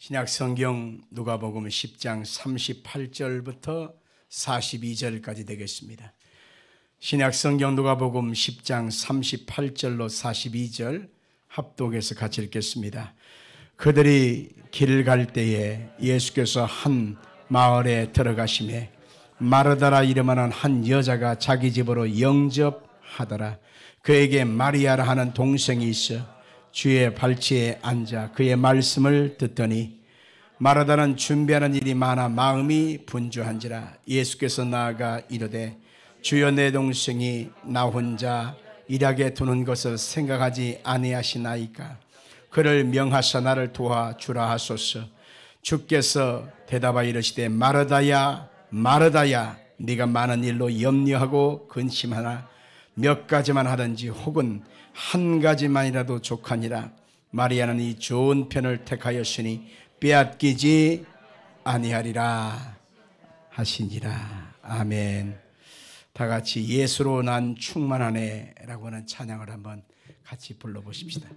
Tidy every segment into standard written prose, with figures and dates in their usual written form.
신약 성경 누가복음 10장 38절부터 42절까지 되겠습니다. 신약 성경 누가복음 10장 38절로 42절 합독해서 같이 읽겠습니다. 그들이 길을 갈 때에 예수께서 한 마을에 들어가시매 마르다라 이름하는 한 여자가 자기 집으로 영접하더라. 그에게 마리아라 하는 동생이 있어 주의 발치에 앉아 그의 말씀을 듣더니 마르다는 준비하는 일이 많아 마음이 분주한지라. 예수께서 나아가 이르되 주여, 내 동생이 나 혼자 일하게 두는 것을 생각하지 아니하시나이까? 그를 명하사 나를 도와주라 하소서. 주께서 대답하여 이르시되 마르다야 마르다야, 네가 많은 일로 염려하고 근심하나 몇 가지만 하든지 혹은 한 가지만이라도 족하니라. 마리아는 이 좋은 편을 택하였으니 빼앗기지 아니하리라 하시니라. 아멘. 다 같이 예수로 난 충만하네 라고 하는 찬양을 한번 같이 불러보십시다.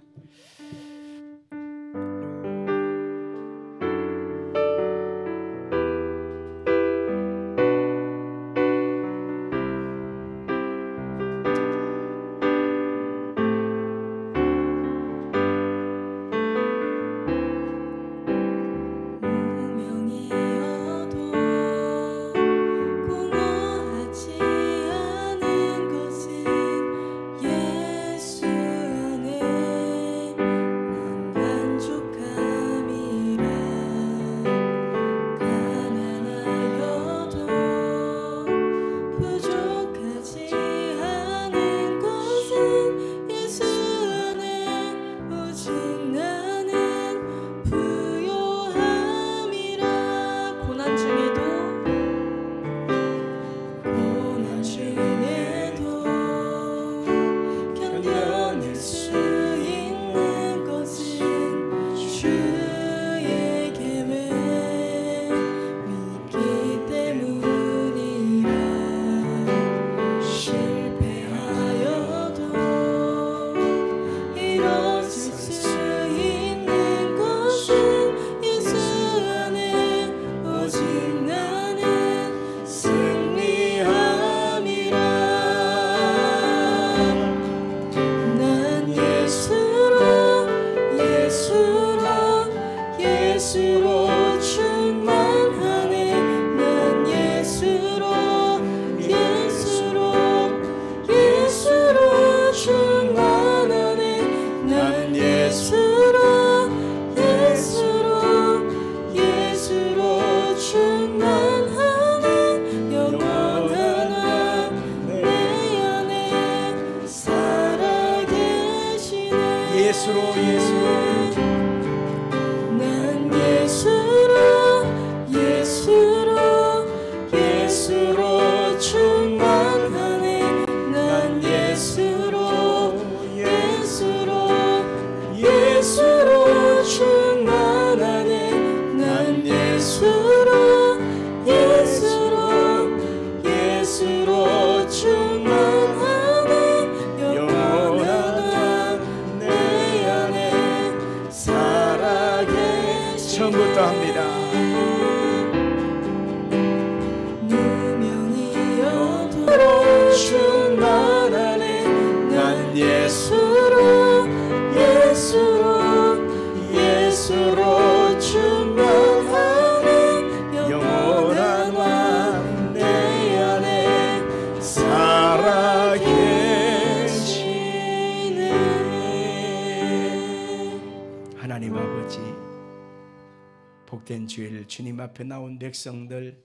복된 주일, 주님 앞에 나온 백성들,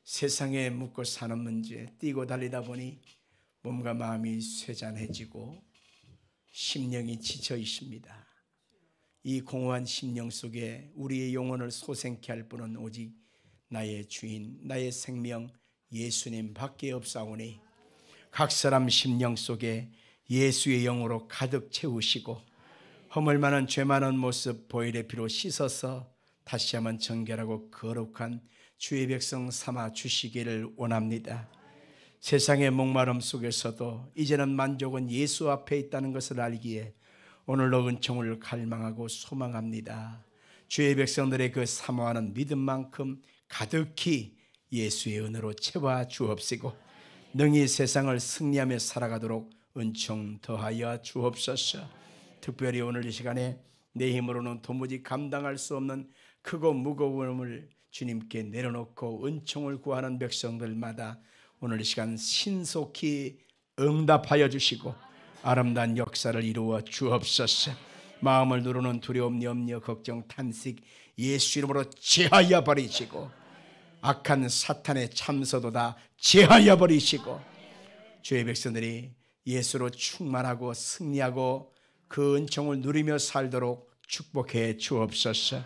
세상에 묵고 사는 문제 뛰고 달리다 보니 몸과 마음이 쇠잔해지고 심령이 지쳐 있습니다. 이 공허한 심령 속에 우리의 영혼을 소생케 할 분은 오직 나의 주인, 나의 생명 예수님 밖에 없사오니 각 사람 심령 속에 예수의 영으로 가득 채우시고 허물 많은 죄 많은 모습 보혈의 피로 씻어서 다시 한번 정결하고 거룩한 주의 백성 삼아 주시기를 원합니다. 세상의 목마름 속에서도 이제는 만족은 예수 앞에 있다는 것을 알기에 오늘로 은총을 갈망하고 소망합니다. 주의 백성들의 그 사모하는 믿음만큼 가득히 예수의 은혜로 채워 주옵시고 능히 세상을 승리하며 살아가도록 은총 더하여 주옵소서. 특별히 오늘 이 시간에 내 힘으로는 도무지 감당할 수 없는 크고 무거움을 주님께 내려놓고 은총을 구하는 백성들마다 오늘 이 시간 신속히 응답하여 주시고 아름다운 역사를 이루어 주옵소서. 마음을 누르는 두려움, 염려, 걱정, 탄식 예수 이름으로 제하여 버리시고 악한 사탄의 참소도 다 제하여 버리시고 주의 백성들이 예수로 충만하고 승리하고 그 은총을 누리며 살도록 축복해 주옵소서.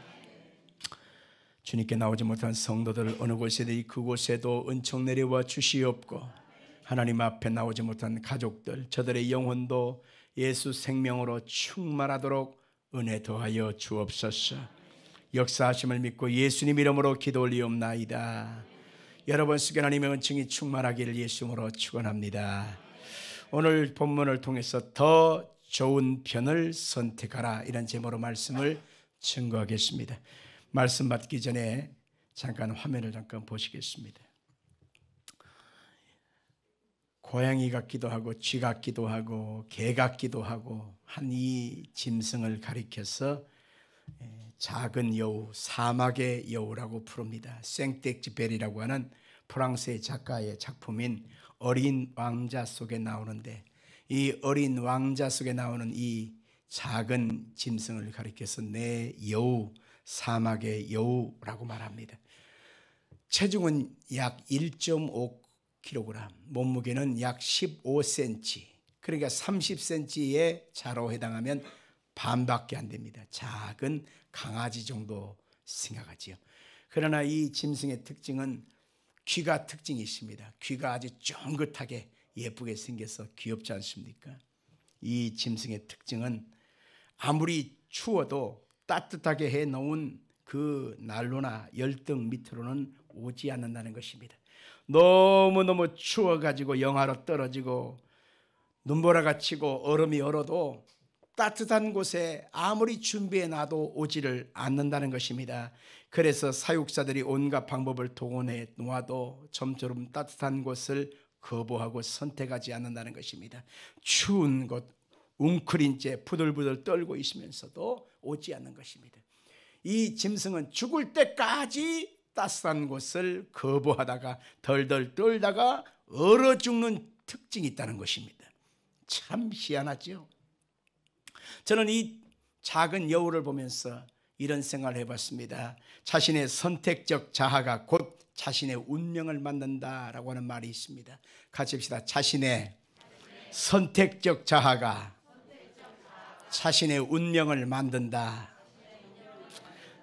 주님께 나오지 못한 성도들 어느 곳에도 그곳에도 은총 내려와 주시옵고 하나님 앞에 나오지 못한 가족들 저들의 영혼도 예수 생명으로 충만하도록 은혜 더하여 주옵소서. 역사하심을 믿고 예수님 이름으로 기도 올리옵나이다. 여러분 속에 하나님의 은총이 충만하기를 예수님으로 축원합니다. 오늘 본문을 통해서 더 좋은 편을 선택하라 이런 제목으로 말씀을 증거하겠습니다. 말씀 받기 전에 잠깐 화면을 보시겠습니다. 고양이 같기도 하고 쥐 같기도 하고 개 같기도 하고 한 이 짐승을 가리켜서 작은 여우, 사막의 여우라고 부릅니다. 생텍쥐페리라고 하는 프랑스의 작가의 작품인 어린 왕자 속에 나오는데 이 어린 왕자 속에 나오는 이 작은 짐승을 가리켜서 내 여우, 사막의 여우라고 말합니다. 체중은 약 1.5kg, 몸무게는 약 15cm, 그러니까 30cm의 자로 해당하면 반밖에 안 됩니다. 작은 강아지 정도 생각하지요. 그러나 이 짐승의 특징은 귀가 특징이 있습니다. 귀가 아주 쫑긋하게 예쁘게 생겨서 귀엽지 않습니까? 이 짐승의 특징은 아무리 추워도 따뜻하게 해놓은 그 난로나 열등 밑으로는 오지 않는다는 것입니다. 너무너무 추워가지고 영하로 떨어지고 눈보라가 치고 얼음이 얼어도 따뜻한 곳에 아무리 준비해놔도 오지를 않는다는 것입니다. 그래서 사육사들이 온갖 방법을 동원해 놓아도 좀처럼 따뜻한 곳을 거부하고 선택하지 않는다는 것입니다. 추운 곳, 웅크린 채 부들부들 떨고 있으면서도 오지 않는 것입니다. 이 짐승은 죽을 때까지 따뜻한 곳을 거부하다가 덜덜 떨다가 얼어 죽는 특징이 있다는 것입니다. 참 희한하죠. 저는 이 작은 여우를 보면서 이런 생각을 해봤습니다. 자신의 선택적 자아가 곧 자신의 운명을 만든다라고 하는 말이 있습니다. 같이 합시다. 자신의 선택적 자아가 자신의 운명을 만든다.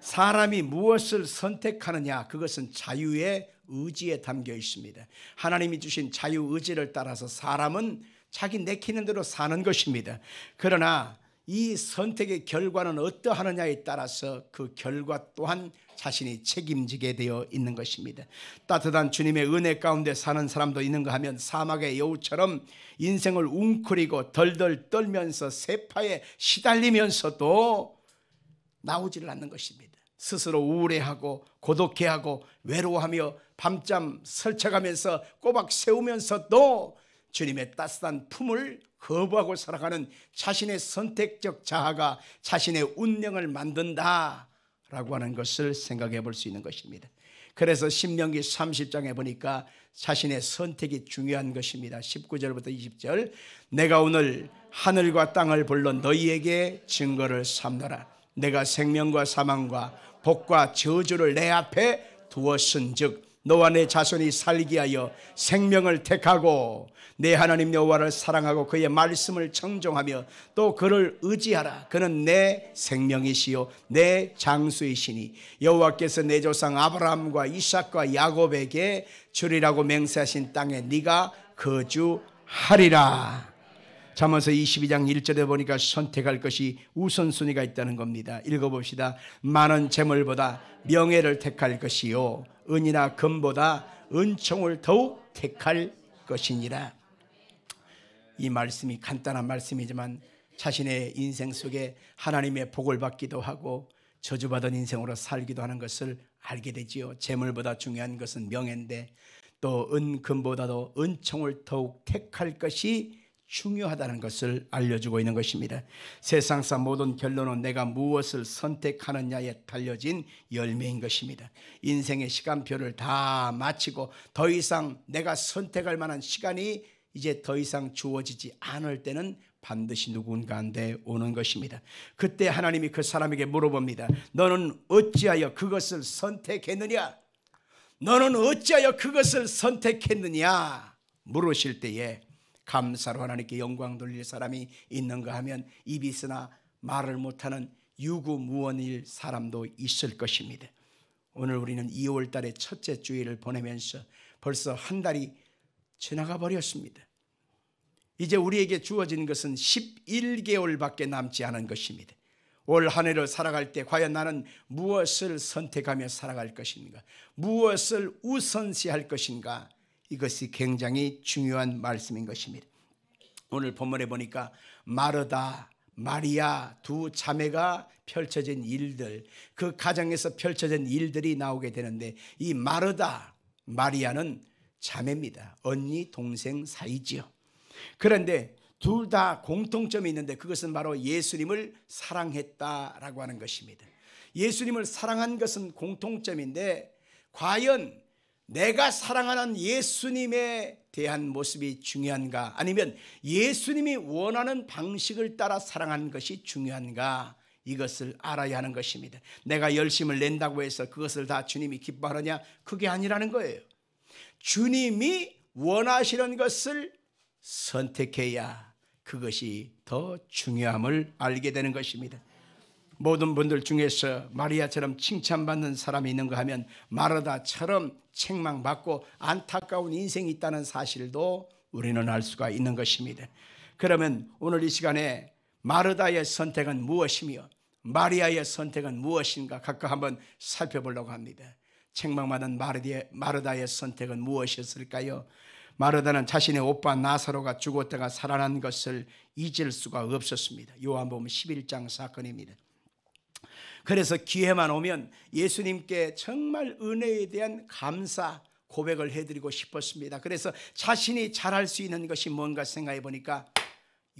사람이 무엇을 선택하느냐, 그것은 자유의 의지에 담겨 있습니다. 하나님이 주신 자유의지를 따라서 사람은 자기 내키는 대로 사는 것입니다. 그러나 이 선택의 결과는 어떠하느냐에 따라서 그 결과 또한 자신이 책임지게 되어 있는 것입니다. 따뜻한 주님의 은혜 가운데 사는 사람도 있는가 하면 사막의 여우처럼 인생을 웅크리고 덜덜 떨면서 세파에 시달리면서도 나오지를 않는 것입니다. 스스로 우울해하고 고독해하고 외로워하며 밤잠 설쳐가면서 꼬박 세우면서도 주님의 따뜻한 품을 거부하고 살아가는 자신의 선택적 자아가 자신의 운명을 만든다라고 하는 것을 생각해 볼 수 있는 것입니다. 그래서 신명기 30장에 보니까 자신의 선택이 중요한 것입니다. 19절부터 20절, 내가 오늘 하늘과 땅을 불러 너희에게 증거를 삼노라. 내가 생명과 사망과 복과 저주를 내 앞에 두었은즉 너와 내 자손이 살기 위하여 생명을 택하고 내 하나님 여호와를 사랑하고 그의 말씀을 청종하며 또 그를 의지하라. 그는 내 생명이시요 내 장수이시니 여호와께서 내 조상 아브라함과 이삭과 야곱에게 주리라고 맹세하신 땅에 네가 거주하리라. 잠언서 22장 1절에 보니까 선택할 것이 우선순위가 있다는 겁니다. 읽어봅시다. 많은 재물보다 명예를 택할 것이요 은이나 금보다 은총을 더욱 택할 것이니라. 이 말씀이 간단한 말씀이지만 자신의 인생 속에 하나님의 복을 받기도 하고 저주받은 인생으로 살기도 하는 것을 알게 되지요. 재물보다 중요한 것은 명예인데 또 은금보다도 은총을 더욱 택할 것이 중요하다는 것을 알려주고 있는 것입니다. 세상사 모든 결론은 내가 무엇을 선택하느냐에 달려진 열매인 것입니다. 인생의 시간표를 다 마치고 더 이상 내가 선택할 만한 시간이 이제 더 이상 주어지지 않을 때는 반드시 누군가한테 오는 것입니다. 그때 하나님이 그 사람에게 물어봅니다. 너는 어찌하여 그것을 선택했느냐? 너는 어찌하여 그것을 선택했느냐? 물으실 때에 감사로 하나님께 영광 돌릴 사람이 있는가 하면 입이 있으나 말을 못하는 유구무원일 사람도 있을 것입니다. 오늘 우리는 2월 달의 첫째 주일을 보내면서 벌써 한 달이 지나가 버렸습니다. 이제 우리에게 주어진 것은 11개월밖에 남지 않은 것입니다. 올 한 해를 살아갈 때 과연 나는 무엇을 선택하며 살아갈 것인가? 무엇을 우선시할 것인가? 이것이 굉장히 중요한 말씀인 것입니다. 오늘 본문에 보니까 마르다, 마리아 두 자매가 펼쳐진 일들, 그 가정에서 펼쳐진 일들이 나오게 되는데 이 마르다, 마리아는 자매입니다. 언니, 동생 사이지요. 그런데 둘 다 공통점이 있는데 그것은 바로 예수님을 사랑했다라고 하는 것입니다. 예수님을 사랑한 것은 공통점인데 과연 내가 사랑하는 예수님에 대한 모습이 중요한가? 아니면 예수님이 원하는 방식을 따라 사랑하는 것이 중요한가? 이것을 알아야 하는 것입니다. 내가 열심을 낸다고 해서 그것을 다 주님이 기뻐하느냐? 그게 아니라는 거예요. 주님이 원하시는 것을 선택해야 그것이 더 중요함을 알게 되는 것입니다. 모든 분들 중에서 마리아처럼 칭찬받는 사람이 있는가 하면 마르다처럼 책망받고 안타까운 인생이 있다는 사실도 우리는 알 수가 있는 것입니다. 그러면 오늘 이 시간에 마르다의 선택은 무엇이며 마리아의 선택은 무엇인가 각각 한번 살펴보려고 합니다. 책망받은 마르다의 선택은 무엇이었을까요? 마르다는 자신의 오빠 나사로가 죽었다가 살아난 것을 잊을 수가 없었습니다. 요한복음 11장 사건입니다. 그래서 기회만 오면 예수님께 정말 은혜에 대한 감사 고백을 해드리고 싶었습니다. 그래서 자신이 잘할 수 있는 것이 뭔가 생각해 보니까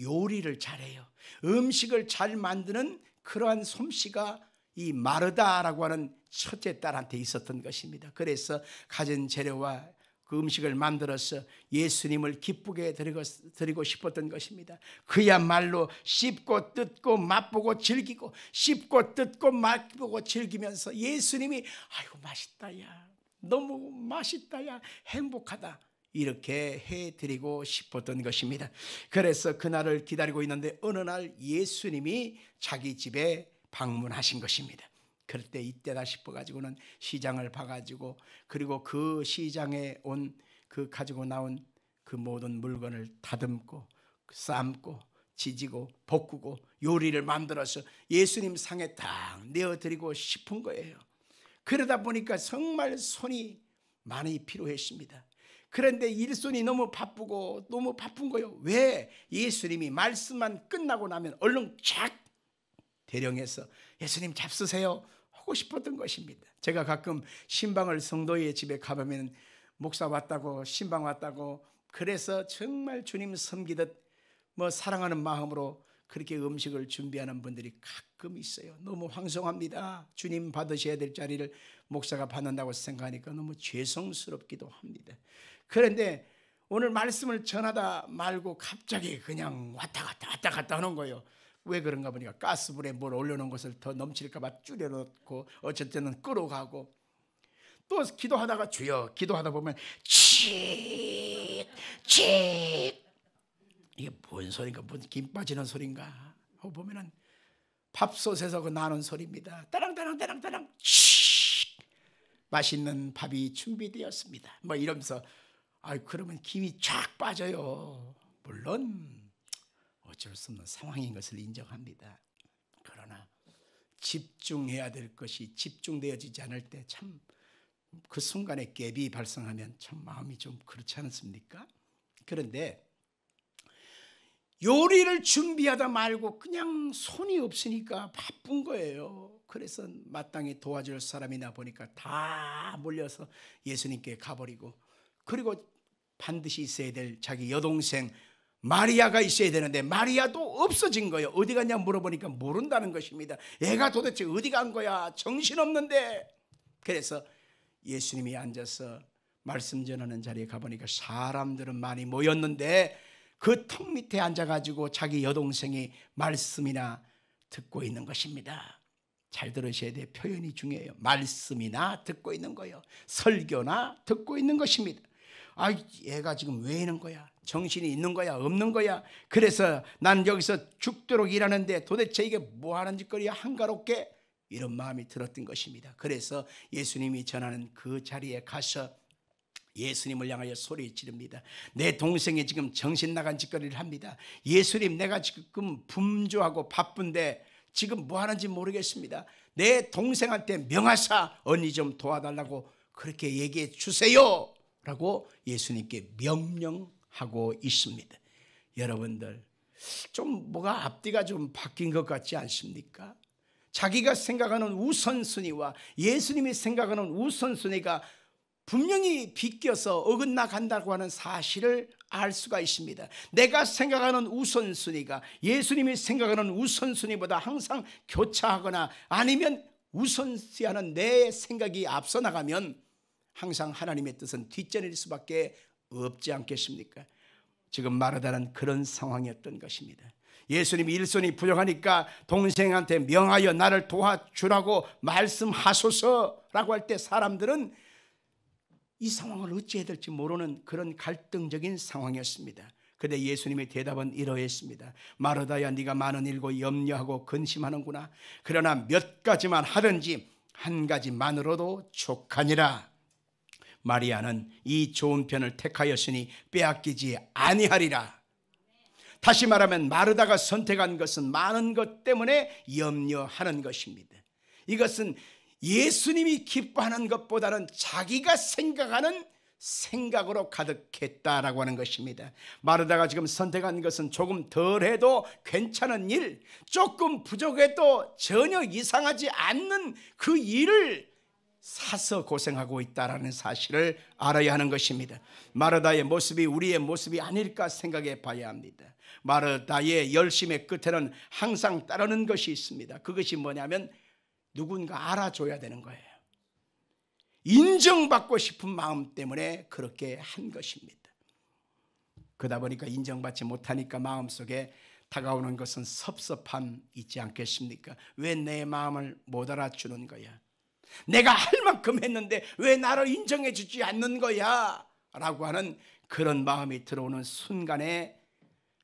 요리를 잘해요. 음식을 잘 만드는 그러한 솜씨가 이 마르다라고 하는 첫째 딸한테 있었던 것입니다. 그래서 가진 재료와 그 음식을 만들어서 예수님을 기쁘게 드리고 싶었던 것입니다. 그야말로 씹고 뜯고 맛보고 즐기고 씹고 뜯고 맛보고 즐기면서 예수님이 아이고 맛있다 야 너무 맛있다 야 행복하다 이렇게 해드리고 싶었던 것입니다. 그래서 그날을 기다리고 있는데 어느 날 예수님이 자기 집에 방문하신 것입니다. 그럴 때 이때다 싶어가지고는 시장을 봐가지고 그리고 그 시장에 온 그 가지고 나온 그 모든 물건을 다듬고 삶고 지지고 볶고 요리를 만들어서 예수님 상에 딱 내어드리고 싶은 거예요. 그러다 보니까 정말 손이 많이 필요했습니다. 그런데 일손이 너무 바쁘고 너무 바쁜 거예요. 왜? 예수님이 말씀만 끝나고 나면 얼른 쫙 대령해서 예수님 잡수세요 하고 싶었던 것입니다. 제가 가끔 신방을 성도의 집에 가보면 목사 왔다고 신방 왔다고 그래서 정말 주님 섬기듯 뭐 사랑하는 마음으로 그렇게 음식을 준비하는 분들이 가끔 있어요. 너무 황송합니다. 주님 받으셔야 될 자리를 목사가 받는다고 생각하니까 너무 죄송스럽기도 합니다. 그런데 오늘 말씀을 전하다 말고 갑자기 그냥 왔다 갔다 하는 거예요. 왜 그런가 보니까 가스불에 뭘 올려놓은 것을 더 넘칠까 봐 줄여놓고 어쨌든 끌어가고 또 기도하다가 주여 기도하다 보면 칙 이게 뭔 소리인가 무슨 김 빠지는 소리인가 하고 보면은 밥솥에서 그 나는 소리입니다. 따랑따랑 칙 맛있는 밥이 준비되었습니다. 뭐 이러면서 그러면 김이 쫙 빠져요. 물론 어쩔 수 없는 상황인 것을 인정합니다. 그러나 집중해야 될 것이 집중되어지지 않을 때 참 그 순간에 갭이 발생하면 참 마음이 좀 그렇지 않습니까? 그런데 요리를 준비하다 말고 그냥 손이 없으니까 바쁜 거예요. 그래서 마땅히 도와줄 사람이나 보니까 다 몰려서 예수님께 가버리고, 그리고 반드시 있어야 될 자기 여동생 마리아가 있어야 되는데 마리아도 없어진 거예요. 어디 갔냐 물어보니까 모른다는 것입니다. 애가 도대체 어디 간 거야? 정신없는데. 그래서 예수님이 앉아서 말씀 전하는 자리에 가보니까 사람들은 많이 모였는데 그 턱 밑에 앉아가지고 자기 여동생이 말씀이나 듣고 있는 것입니다. 잘 들으셔야 돼요. 표현이 중요해요. 말씀이나 듣고 있는 거예요. 설교나 듣고 있는 것입니다. 아, 얘가 지금 왜 이런 거야? 정신이 있는 거야? 없는 거야? 그래서 난 여기서 죽도록 일하는데 도대체 이게 뭐 하는 짓거리야? 한가롭게, 이런 마음이 들었던 것입니다. 그래서 예수님이 전하는 그 자리에 가서 예수님을 향하여 소리 지릅니다. 내 동생이 지금 정신 나간 짓거리를 합니다. 예수님, 내가 지금 분주하고 바쁜데 지금 뭐 하는지 모르겠습니다. 내 동생한테 명하사 언니 좀 도와달라고 그렇게 얘기해 주세요 라고 예수님께 명령하고 있습니다. 여러분들, 좀 뭐가 앞뒤가 좀 바뀐 것 같지 않습니까? 자기가 생각하는 우선순위와 예수님이 생각하는 우선순위가 분명히 비껴서 어긋나 간다고 하는 사실을 알 수가 있습니다. 내가 생각하는 우선순위가 예수님이 생각하는 우선순위보다 항상 교차하거나 아니면 우선시하는 내 생각이 앞서 나가면 항상 하나님의 뜻은 뒷전일 수밖에 없지 않겠습니까? 지금 마르다는 그런 상황이었던 것입니다. 예수님이 일손이 부족하니까 동생한테 명하여 나를 도와주라고 말씀하소서라고 할 때 사람들은 이 상황을 어찌해야 될지 모르는 그런 갈등적인 상황이었습니다. 그런데 예수님의 대답은 이러했습니다. 마르다야, 네가 많은 일고 염려하고 근심하는구나. 그러나 몇 가지만 하든지 한 가지만으로도 족하니라. 마리아는 이 좋은 편을 택하였으니 빼앗기지 아니하리라. 다시 말하면 마르다가 선택한 것은 많은 것 때문에 염려하는 것입니다. 이것은 예수님이 기뻐하는 것보다는 자기가 생각하는 생각으로 가득했다라고 하는 것입니다. 마르다가 지금 선택한 것은 조금 덜해도 괜찮은 일, 조금 부족해도 전혀 이상하지 않는 그 일을 사서 고생하고 있다라는 사실을 알아야 하는 것입니다. 마르다의 모습이 우리의 모습이 아닐까 생각해 봐야 합니다. 마르다의 열심의 끝에는 항상 따르는 것이 있습니다. 그것이 뭐냐면 누군가 알아줘야 되는 거예요. 인정받고 싶은 마음 때문에 그렇게 한 것입니다. 그러다 보니까 인정받지 못하니까 마음속에 다가오는 것은 섭섭함 있지 않겠습니까? 왜 내 마음을 못 알아주는 거야? 내가 할 만큼 했는데 왜 나를 인정해 주지 않는 거야? 라고 하는 그런 마음이 들어오는 순간에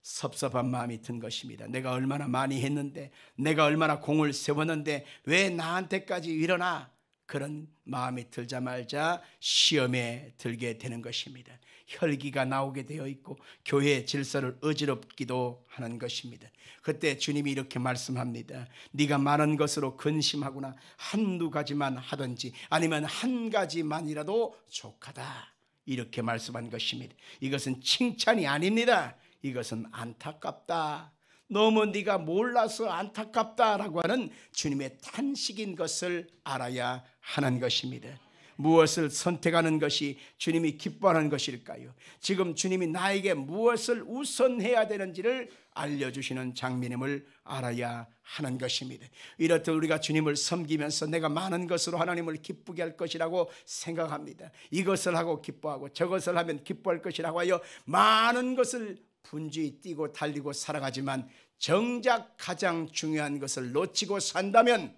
섭섭한 마음이 든 것입니다. 내가 얼마나 많이 했는데, 내가 얼마나 공을 세웠는데 왜 나한테까지 일어나? 그런 마음이 들자마자 시험에 들게 되는 것입니다. 혈기가 나오게 되어 있고 교회의 질서를 어지럽기도 하는 것입니다. 그때 주님이 이렇게 말씀합니다. 네가 많은 것으로 근심하구나. 한두 가지만 하든지 아니면 한 가지만이라도 족하다. 이렇게 말씀한 것입니다. 이것은 칭찬이 아닙니다. 이것은 안타깝다. 너무 네가 몰라서 안타깝다라고 하는 주님의 탄식인 것을 알아야 하는 것입니다. 무엇을 선택하는 것이 주님이 기뻐하는 것일까요? 지금 주님이 나에게 무엇을 우선해야 되는지를 알려주시는 장면임을 알아야 하는 것입니다. 이렇듯 우리가 주님을 섬기면서 내가 많은 것으로 하나님을 기쁘게 할 것이라고 생각합니다. 이것을 하고 기뻐하고 저것을 하면 기뻐할 것이라고 하여 많은 것을 분주히 뛰고 달리고 살아가지만 정작 가장 중요한 것을 놓치고 산다면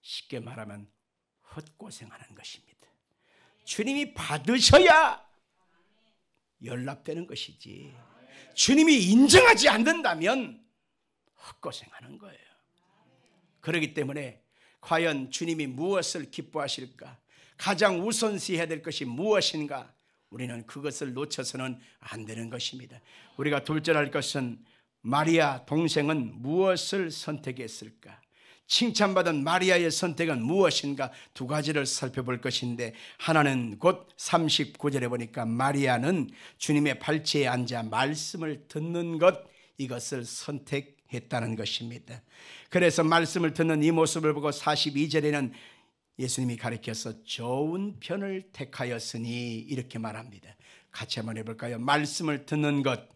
쉽게 말하면 헛고생하는 것입니다. 주님이 받으셔야 연락되는 것이지 주님이 인정하지 않는다면 헛고생하는 거예요. 그렇기 때문에 과연 주님이 무엇을 기뻐하실까? 가장 우선시해야 될 것이 무엇인가? 우리는 그것을 놓쳐서는 안 되는 것입니다. 우리가 둘째할 것은 마리아 동생은 무엇을 선택했을까? 칭찬받은 마리아의 선택은 무엇인가? 두 가지를 살펴볼 것인데, 하나는 곧 39절에 보니까 마리아는 주님의 발치에 앉아 말씀을 듣는 것, 이것을 선택했습니다. 했다는 것입니다. 그래서 말씀을 듣는 이 모습을 보고 42절에는 예수님이 가르쳐서 좋은 편을 택하였으니 이렇게 말합니다. 같이 한번 해볼까요? 말씀을 듣는 것,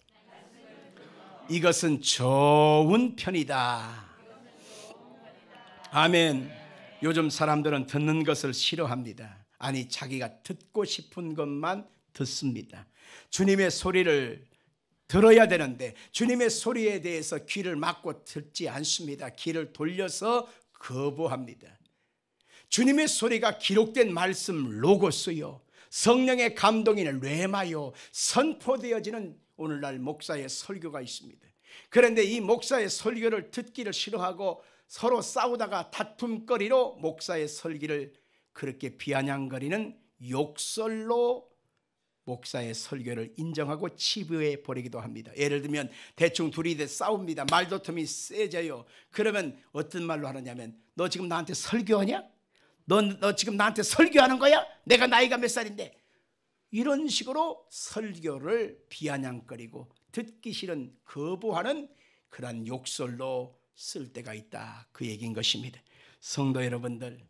이것은 좋은 편이다. 아멘. 요즘 사람들은 듣는 것을 싫어합니다. 아니, 자기가 듣고 싶은 것만 듣습니다. 주님의 소리를 들어야 되는데 주님의 소리에 대해서 귀를 막고 듣지 않습니다. 귀를 돌려서 거부합니다. 주님의 소리가 기록된 말씀 로고스요, 성령의 감동인 레마요, 선포되어지는 오늘날 목사의 설교가 있습니다. 그런데 이 목사의 설교를 듣기를 싫어하고 서로 싸우다가 다툼거리로 목사의 설교를 그렇게 비아냥거리는 욕설로 목사의 설교를 인정하고 치부해 버리기도 합니다. 예를 들면 대충 둘이 싸웁니다. 말다툼이 세져요. 그러면 어떤 말로 하느냐면, 너 지금 나한테 설교하냐? 너 지금 나한테 설교하는 거야? 내가 나이가 몇 살인데. 이런 식으로 설교를 비아냥거리고 듣기 싫은 거부하는 그런 욕설로 쓸 때가 있다, 그 얘기인 것입니다. 성도 여러분들,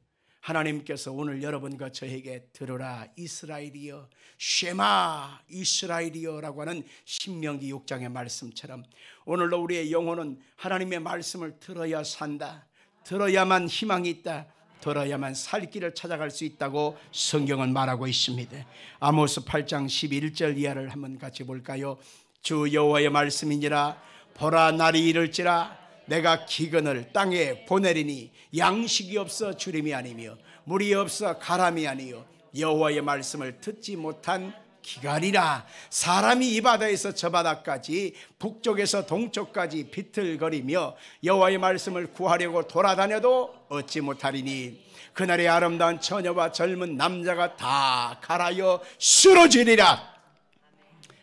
하나님께서 오늘 여러분과 저에게 들으라 이스라엘이여, 쉐마 이스라엘이여 라고 하는 신명기 6장의 말씀처럼 오늘도 우리의 영혼은 하나님의 말씀을 들어야 산다, 들어야만 희망이 있다, 들어야만 살 길을 찾아갈 수 있다고 성경은 말하고 있습니다. 아모스 8장 11절 이하를 한번 같이 볼까요? 주 여호와의 말씀이니라. 보라, 날이 이를지라 내가 기근을 땅에 보내리니 양식이 없어 주림이 아니며 물이 없어 가람이 아니요 여호와의 말씀을 듣지 못한 기갈이라. 사람이 이 바다에서 저 바다까지 북쪽에서 동쪽까지 비틀거리며 여호와의 말씀을 구하려고 돌아다녀도 얻지 못하리니 그날의 아름다운 처녀와 젊은 남자가 다 갈아여 쓰러지리라.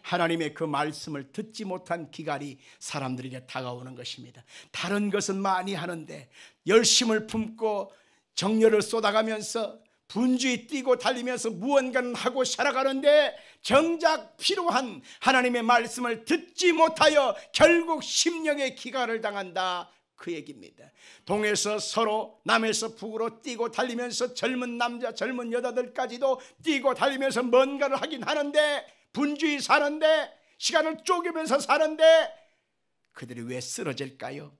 하나님의 그 말씀을 듣지 못한 기갈이 사람들에게 다가오는 것입니다. 다른 것은 많이 하는데 열심을 품고 정열을 쏟아가면서 분주히 뛰고 달리면서 무언가는 하고 살아가는데 정작 필요한 하나님의 말씀을 듣지 못하여 결국 심령의 기갈을 당한다, 그 얘기입니다. 동에서 서로 남에서 북으로 뛰고 달리면서 젊은 남자 젊은 여자들까지도 뛰고 달리면서 뭔가를 하긴 하는데 분주히 사는데 시간을 쪼개면서 사는데 그들이 왜 쓰러질까요?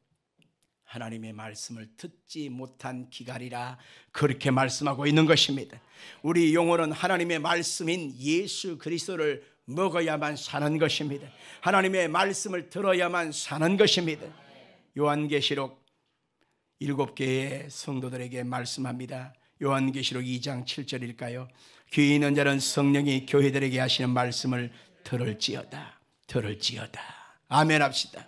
하나님의 말씀을 듣지 못한 기갈이라 그렇게 말씀하고 있는 것입니다. 우리 영혼은 하나님의 말씀인 예수 그리스도를 먹어야만 사는 것입니다. 하나님의 말씀을 들어야만 사는 것입니다. 요한계시록 7개의 성도들에게 말씀합니다. 요한계시록 2장 7절일까요? 귀 있는 자는 성령이 교회들에게 하시는 말씀을 들을지어다. 아멘 합시다.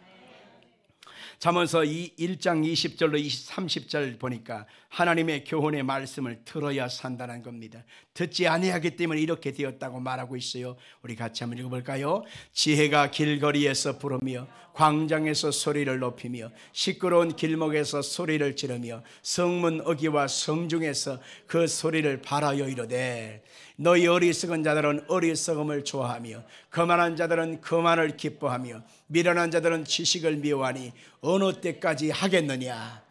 잠언서 1장 20절로 30절 보니까 하나님의 교훈의 말씀을 들어야 산다는 겁니다. 듣지 아니하기 때문에 이렇게 되었다고 말하고 있어요. 우리 같이 한번 읽어볼까요? 지혜가 길거리에서 부르며 광장에서 소리를 높이며 시끄러운 길목에서 소리를 지르며 성문 어귀와 성중에서 그 소리를 발하여 이르되 너희 어리석은 자들은 어리석음을 좋아하며 거만한 자들은 거만을 기뻐하며 미련한 자들은 지식을 미워하니 어느 때까지 하겠느냐.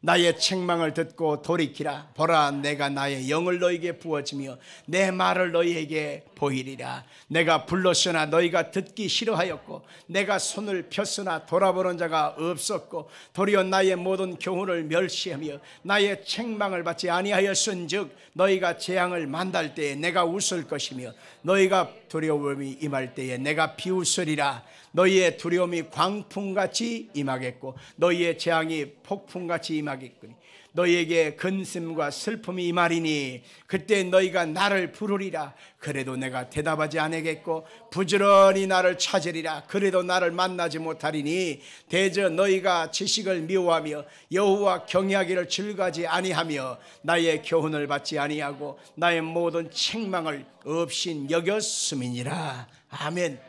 나의 책망을 듣고 돌이키라. 보라, 내가 나의 영을 너희에게 부어주며 내 말을 너희에게 보이리라. 내가 불렀으나 너희가 듣기 싫어하였고 내가 손을 폈으나 돌아보는 자가 없었고 도리어 나의 모든 교훈을 멸시하며 나의 책망을 받지 아니하였은즉 너희가 재앙을 만날 때에 내가 웃을 것이며 너희가 두려움이 임할 때에 내가 비웃으리라. 너희의 두려움이 광풍같이 임하겠고 너희의 재앙이 폭풍같이 임하겠거니 너희에게 근심과 슬픔이 임하리니 그때 너희가 나를 부르리라. 그래도 내가 대답하지 않겠고 부지런히 나를 찾으리라. 그래도 나를 만나지 못하리니 대저 너희가 지식을 미워하며 여호와 경외하기를 즐거워하지 아니하며 나의 교훈을 받지 아니하고 나의 모든 책망을 없인 여겼음이니라. 아멘.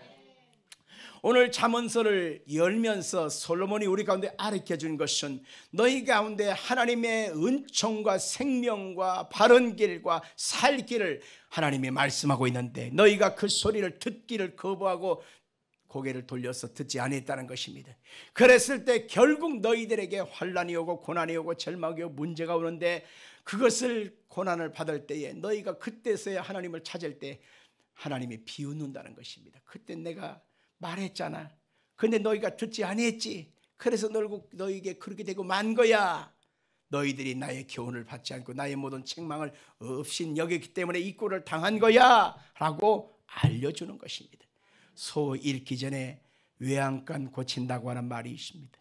오늘 잠언서를 열면서 솔로몬이 우리 가운데 가르쳐준 것은 너희 가운데 하나님의 은총과 생명과 바른 길과 살 길을 하나님이 말씀하고 있는데 너희가 그 소리를 듣기를 거부하고 고개를 돌려서 듣지 아니했다는 것입니다. 그랬을 때 결국 너희들에게 환난이 오고 고난이 오고 절망이 오고 문제가 오는데, 그것을 고난을 받을 때에 너희가 그때서야 하나님을 찾을 때 하나님이 비웃는다는 것입니다. 그때 내가 말했잖아. 근데 너희가 듣지 아니했지. 그래서 너희에게 그렇게 되고 만 거야. 너희들이 나의 교훈을 받지 않고 나의 모든 책망을 없인 여겼기 때문에 이 꼴을 당한 거야 라고 알려주는 것입니다. 소 잃기 전에 외양간 고친다고 하는 말이 있습니다.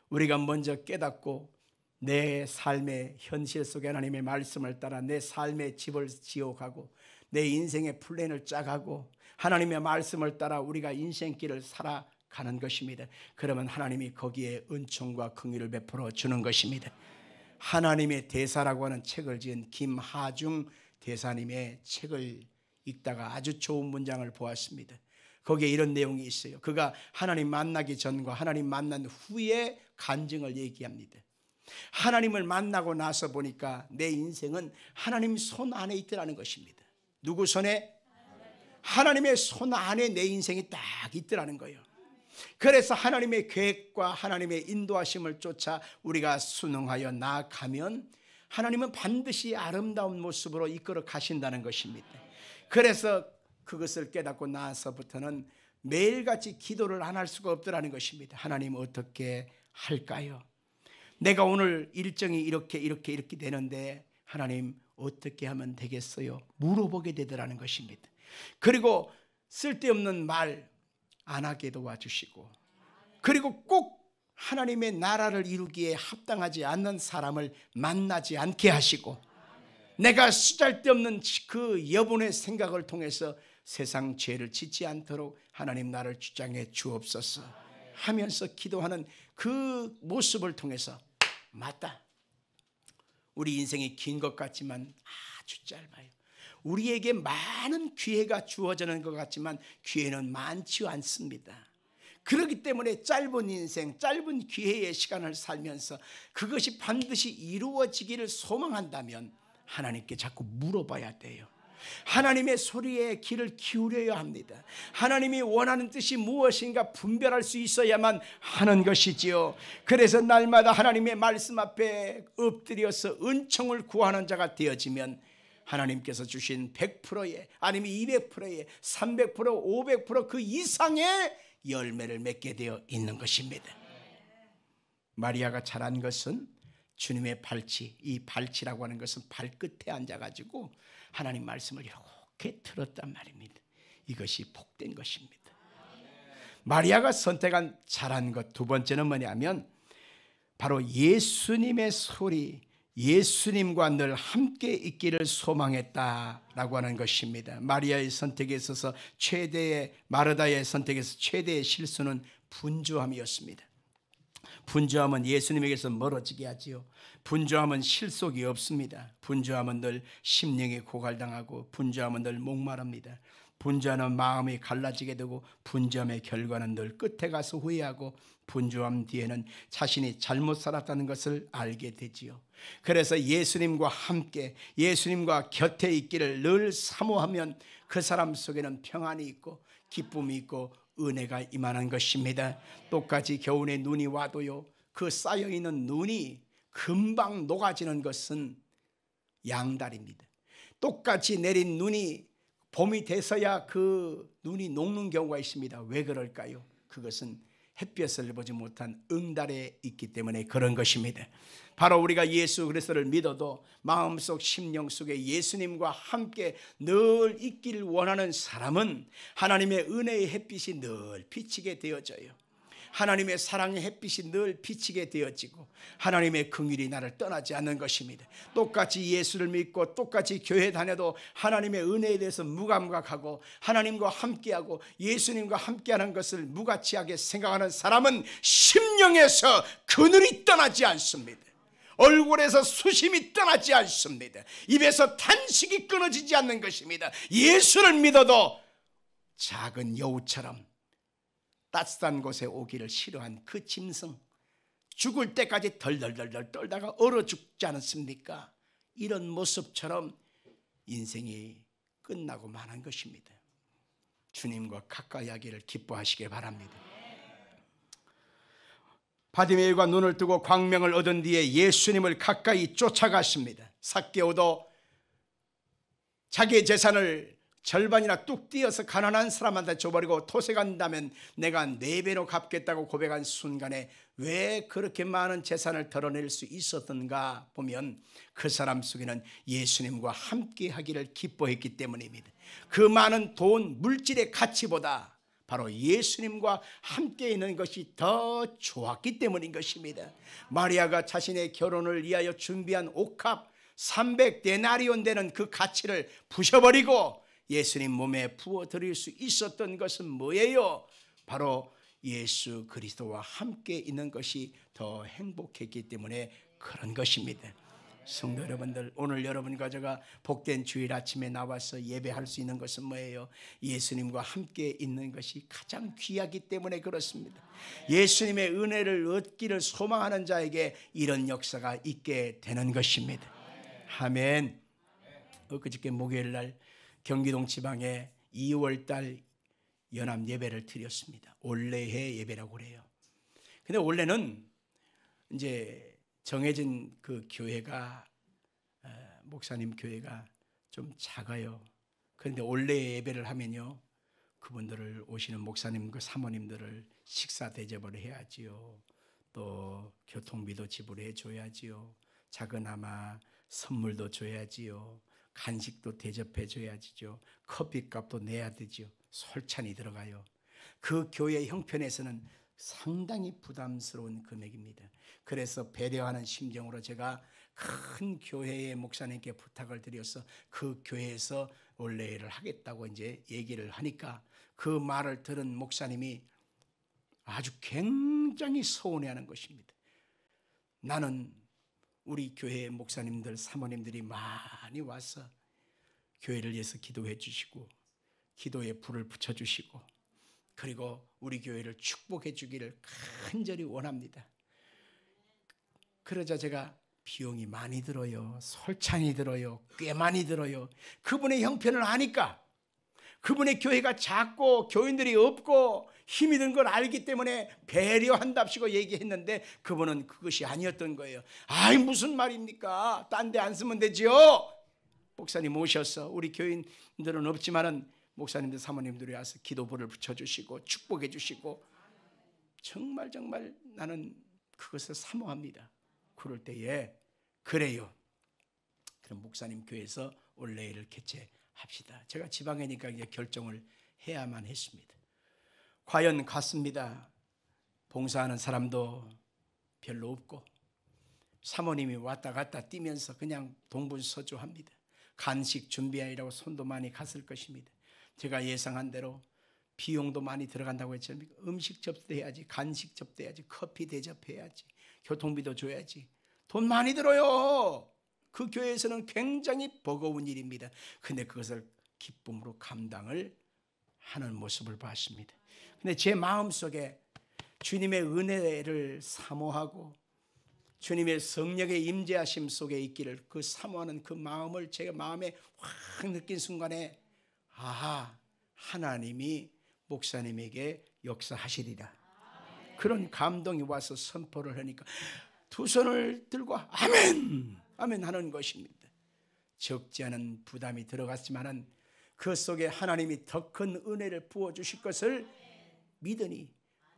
우리가 먼저 깨닫고 내 삶의 현실 속에 하나님의 말씀을 따라 내 삶의 집을 지어가고 내 인생의 플랜을 짜가고 하나님의 말씀을 따라 우리가 인생길을 살아가는 것입니다. 그러면 하나님이 거기에 은총과 긍휼을 베풀어 주는 것입니다. 하나님의 대사라고 하는 책을 지은 김하중 대사님의 책을 읽다가 아주 좋은 문장을 보았습니다. 거기에 이런 내용이 있어요. 그가 하나님 만나기 전과 하나님 만난 후의 간증을 얘기합니다. 하나님을 만나고 나서 보니까 내 인생은 하나님 손 안에 있더라는 것입니다. 누구 손에? 하나님의 손 안에 내 인생이 딱 있더라는 거예요. 그래서 하나님의 계획과 하나님의 인도하심을 쫓아 우리가 순응하여 나아가면 하나님은 반드시 아름다운 모습으로 이끌어 가신다는 것입니다. 그래서 그것을 깨닫고 나서부터는 매일같이 기도를 안 할 수가 없더라는 것입니다. 하나님 어떻게 할까요? 내가 오늘 일정이 이렇게 되는데 하나님 어떻게 하면 되겠어요? 물어보게 되더라는 것입니다. 그리고 쓸데없는 말 안 하게 도와주시고, 그리고 꼭 하나님의 나라를 이루기에 합당하지 않는 사람을 만나지 않게 하시고, 내가 쓰잘데없는 그 여분의 생각을 통해서 세상 죄를 짓지 않도록 하나님 나를 주장해 주옵소서 하면서 기도하는 그 모습을 통해서, 맞다, 우리 인생이 긴 것 같지만 아주 짧아요. 우리에게 많은 기회가 주어지는 것 같지만 기회는 많지 않습니다. 그렇기 때문에 짧은 인생, 짧은 기회의 시간을 살면서 그것이 반드시 이루어지기를 소망한다면 하나님께 자꾸 물어봐야 돼요. 하나님의 소리에 귀를 기울여야 합니다. 하나님이 원하는 뜻이 무엇인가 분별할 수 있어야만 하는 것이지요. 그래서 날마다 하나님의 말씀 앞에 엎드려서 은총을 구하는 자가 되어지면 하나님께서 주신 100%의 아니면 200%의 300% 500% 그 이상의 열매를 맺게 되어 있는 것입니다. 마리아가 잘한 것은 주님의 발치, 이 발치라고 하는 것은 발끝에 앉아가지고 하나님 말씀을 이렇게 들었단 말입니다. 이것이 복된 것입니다. 마리아가 선택한 잘한 것 두 번째는 뭐냐면 바로 예수님의 소리, 예수님과 늘 함께 있기를 소망했다라고 하는 것입니다. 마리아의 선택에 있어서 마르다의 선택에서 최대의 실수는 분주함이었습니다. 분주함은 예수님에게서 멀어지게 하지요. 분주함은 실속이 없습니다. 분주함은 늘 심령이 고갈당하고, 분주함은 늘 목마릅니다. 분주함은 마음이 갈라지게 되고, 분주함의 결과는 늘 끝에 가서 후회하고, 분주함 뒤에는 자신이 잘못 살았다는 것을 알게 되지요. 그래서 예수님과 함께, 예수님과 곁에 있기를 늘 사모하면 그 사람 속에는 평안이 있고 기쁨이 있고 은혜가 임하는 것입니다. 똑같이 겨울에 눈이 와도요, 그 쌓여있는 눈이 금방 녹아지는 것은 양다리입니다. 똑같이 내린 눈이 봄이 돼서야 그 눈이 녹는 경우가 있습니다. 왜 그럴까요? 그것은 햇볕을 보지 못한 응달에 있기 때문에 그런 것입니다. 바로 우리가 예수 그리스도를 믿어도 마음속 심령 속에 예수님과 함께 늘 있기를 원하는 사람은 하나님의 은혜의 햇빛이 늘 비치게 되어져요. 하나님의 사랑의 햇빛이 늘 비치게 되어지고 하나님의 긍휼이 나를 떠나지 않는 것입니다. 똑같이 예수를 믿고 똑같이 교회 다녀도 하나님의 은혜에 대해서 무감각하고 하나님과 함께하고 예수님과 함께하는 것을 무가치하게 생각하는 사람은 심령에서 그늘이 떠나지 않습니다. 얼굴에서 수심이 떠나지 않습니다. 입에서 탄식이 끊어지지 않는 것입니다. 예수를 믿어도 작은 여우처럼 따뜻한 곳에 오기를 싫어한 그 짐승, 죽을 때까지 덜덜덜덜 떨다가 얼어 죽지 않았습니까? 이런 모습처럼 인생이 끝나고 마는 것입니다. 주님과 가까이 하기를 기뻐하시길 바랍니다. 바디메이가 눈을 뜨고 광명을 얻은 뒤에 예수님을 가까이 쫓아갔습니다. 삭개오도 자기의 재산을 절반이나 뚝 띄어서 가난한 사람한테 줘버리고 토색한다면 내가 4배로 갚겠다고 고백한 순간에 왜 그렇게 많은 재산을 덜어낼 수 있었던가 보면 그 사람 속에는 예수님과 함께 하기를 기뻐했기 때문입니다. 그 많은 돈, 물질의 가치보다 바로 예수님과 함께 있는 것이 더 좋았기 때문인 것입니다. 마리아가 자신의 결혼을 위하여 준비한 옥합 300데나리온 되는 그 가치를 부셔버리고 예수님 몸에 부어드릴 수 있었던 것은 뭐예요? 바로 예수 그리스도와 함께 있는 것이 더 행복했기 때문에 그런 것입니다. 성도 여러분들, 오늘 여러분과 제가 복된 주일 아침에 나와서 예배할 수 있는 것은 뭐예요? 예수님과 함께 있는 것이 가장 귀하기 때문에 그렇습니다. 예수님의 은혜를 얻기를 소망하는 자에게 이런 역사가 있게 되는 것입니다. 아멘. 엊그저께 목요일 날 경기동 지방에 2월달 연합 예배를 드렸습니다. 올레해 예배라고 그래요. 근데 원래는 이제 정해진 그 교회가 목사님 교회가 좀 작아요. 그런데 올레 예배를 하면요, 그분들을 오시는 목사님 그 사모님들을 식사 대접을 해야지요. 또 교통비도 지불해 줘야지요. 작은아마 선물도 줘야지요. 간식도 대접해 줘야지죠. 커피값도 내야 되죠. 솔찬히 들어가요. 그 교회 형편에서는 상당히 부담스러운 금액입니다. 그래서 배려하는 심정으로 제가 큰 교회의 목사님께 부탁을 드려서 그 교회에서 올레를 하겠다고 이제 얘기를 하니까 그 말을 들은 목사님이 아주 굉장히 서운해하는 것입니다. 나는 우리 교회 목사님들, 사모님들이 많이 와서 교회를 위해서 기도해 주시고 기도에 불을 붙여주시고 그리고 우리 교회를 축복해 주기를 간절히 원합니다. 그러자 제가 비용이 많이 들어요. 솔찬히 들어요. 꽤 많이 들어요. 그분의 형편을 아니까, 그분의 교회가 작고 교인들이 없고 힘이 든 걸 알기 때문에 배려한답시고 얘기했는데 그분은 그것이 아니었던 거예요. 아이 무슨 말입니까? 딴 데 안 쓰면 되지요. 목사님 오셔서 우리 교인들은 없지만은 목사님들 사모님들이 와서 기도불을 붙여주시고 축복해 주시고 정말 나는 그것을 사모합니다. 그럴 때에 그래요. 그럼 목사님 교회에서 올레를 개최합시다. 제가 지방이니까 이제 결정을 해야만 했습니다. 과연 갔습니다. 봉사하는 사람도 별로 없고 사모님이 왔다 갔다 뛰면서 그냥 동분서주합니다. 간식 준비하느라고 손도 많이 갔을 것입니다. 제가 예상한 대로 비용도 많이 들어간다고 했죠. 음식 접대해야지, 간식 접대해야지, 커피 대접해야지, 교통비도 줘야지. 돈 많이 들어요. 그 교회에서는 굉장히 버거운 일입니다. 근데 그것을 기쁨으로 감당을 하는 모습을 봤습니다. 근데 제 마음속에 주님의 은혜를 사모하고 주님의 성령의 임재하심 속에 있기를 그 사모하는 그 마음을 제가 마음에 확 느낀 순간에 아하, 하나님이 목사님에게 역사하시리라. 그런 감동이 와서 선포를 하니까 두 손을 들고 아멘, 아멘 하는 것입니다. 적지 않은 부담이 들어갔지만은 그 속에 하나님이 더 큰 은혜를 부어주실 것을 믿으니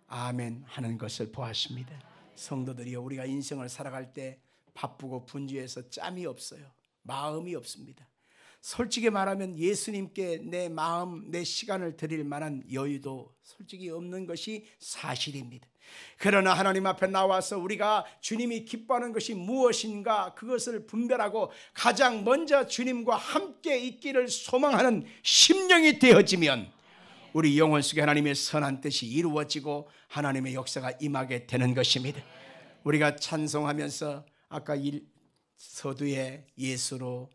아멘 하는 것을 보았습니다. 성도들이여, 우리가 인생을 살아갈 때 바쁘고 분주해서 짬이 없어요. 마음이 없습니다. 솔직히 말하면 예수님께 내 마음, 내 시간을 드릴 만한 여유도 솔직히 없는 것이 사실입니다. 그러나 하나님 앞에 나와서 우리가 주님이 기뻐하는 것이 무엇인가 그것을 분별하고 가장 먼저 주님과 함께 있기를 소망하는 심령이 되어지면 우리 영혼 속에 하나님의 선한 뜻이 이루어지고 하나님의 역사가 임하게 되는 것입니다. 우리가 찬송하면서 아까 서두에 예수로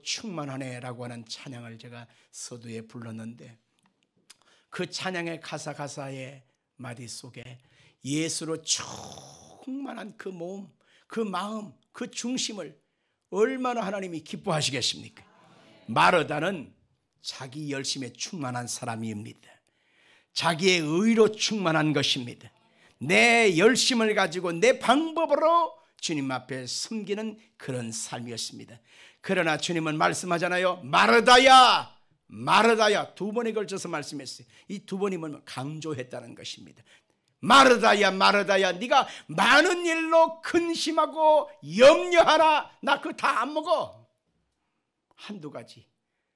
충만하네라고 하는 찬양을 제가 서두에 불렀는데 그 찬양의 가사의 마디 속에 예수로 충만한 그 몸, 그 마음, 그 중심을 얼마나 하나님이 기뻐하시겠습니까? 마르다는 자기 열심에 충만한 사람입니다. 자기의 의로 충만한 것입니다. 내 열심을 가지고 내 방법으로 주님 앞에 섬기는 그런 삶이었습니다. 그러나 주님은 말씀하잖아요. 마르다야, 마르다야. 두 번에 걸쳐서 말씀했어요. 이 두 번이 뭐냐면 강조했다는 것입니다. 마르다야, 마르다야, 네가 많은 일로 근심하고 염려하라. 나 그거 다 안 먹어. 한두 가지,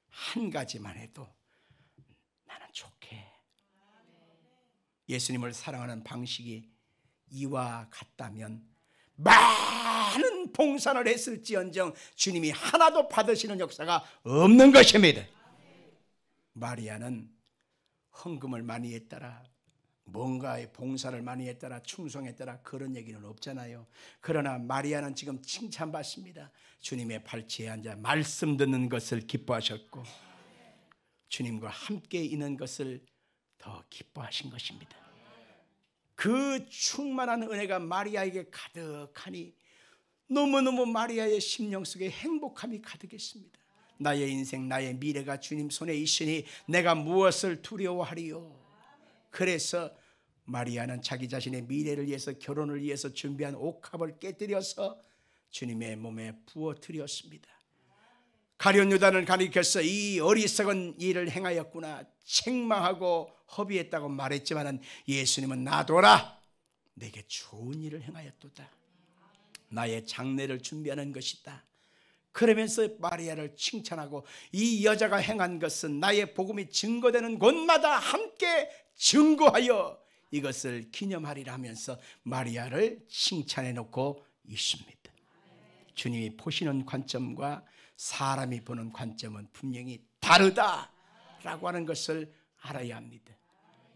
한 가지만 해도 나는 좋게. 예수님을 사랑하는 방식이 이와 같다면 많은 봉사를 했을지언정 주님이 하나도 받으시는 역사가 없는 것입니다. 마리아는 헌금을 많이 했더라, 뭔가의 봉사를 많이 했더라, 충성했더라, 그런 얘기는 없잖아요. 그러나 마리아는 지금 칭찬받습니다. 주님의 발치에 앉아 말씀 듣는 것을 기뻐하셨고 주님과 함께 있는 것을 더 기뻐하신 것입니다. 그 충만한 은혜가 마리아에게 가득하니 너무너무 마리아의 심령 속에 행복함이 가득했습니다. 나의 인생, 나의 미래가 주님 손에 있으니 내가 무엇을 두려워하리요. 그래서 마리아는 자기 자신의 미래를 위해서, 결혼을 위해서 준비한 옥합을 깨뜨려서 주님의 몸에 부어뜨렸습니다. 가룟 유다는 가리켜서 이 어리석은 일을 행하였구나, 책망하고 허비했다고 말했지만 예수님은 놔둬라, 내게 좋은 일을 행하였도다, 나의 장례를 준비하는 것이다. 그러면서 마리아를 칭찬하고 이 여자가 행한 것은 나의 복음이 증거되는 곳마다 함께 증거하여 이것을 기념하리라 하면서 마리아를 칭찬해 놓고 있습니다. 주님이 보시는 관점과 사람이 보는 관점은 분명히 다르다라고 하는 것을 알아야 합니다.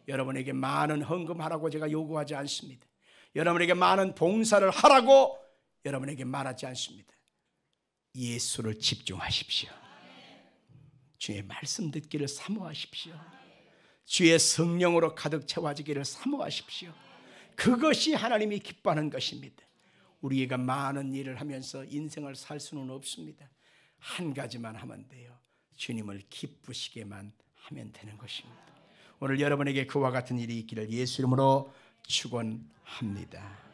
여러분에게 많은 헌금하라고 제가 요구하지 않습니다. 여러분에게 많은 봉사를 하라고 여러분에게 말하지 않습니다. 예수를 집중하십시오. 주의 말씀 듣기를 사모하십시오. 주의 성령으로 가득 채워지기를 사모하십시오. 그것이 하나님이 기뻐하는 것입니다. 우리가 많은 일을 하면서 인생을 살 수는 없습니다. 한 가지만 하면 돼요. 주님을 기쁘시게만 하면 되는 것입니다. 오늘 여러분에게 그와 같은 일이 있기를 예수 이름으로 축원합니다.